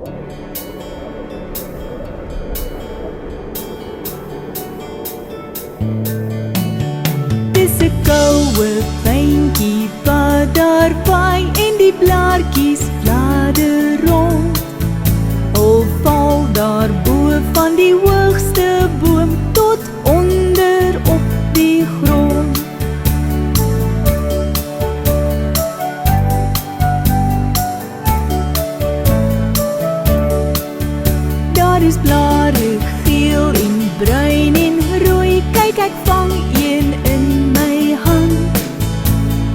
Dis 'n koue pyntjie wat daar waai en die blaartjies fladder rond. Al val daar bo van die hoogste boom tot onder op die grond. Daar is blare geel en bruin en rooi. Kyk, ek vang een in my hand.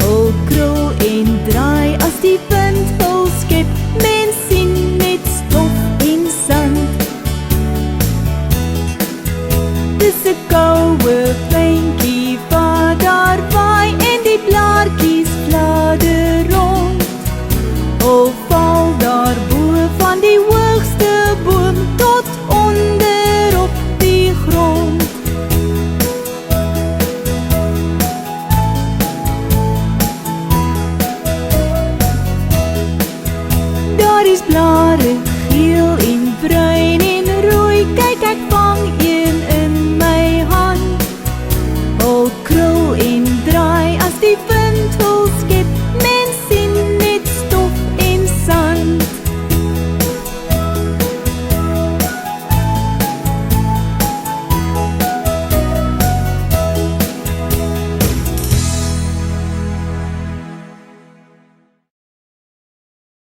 Al krul en draai as die wind hul skep. Mens sien net stof en sand. Dis 'n koue pyntjie wat daar waai en die blaartjies fladder rond. Al val daar bo van die hoogste boom tot onder op die grond. Daar is blare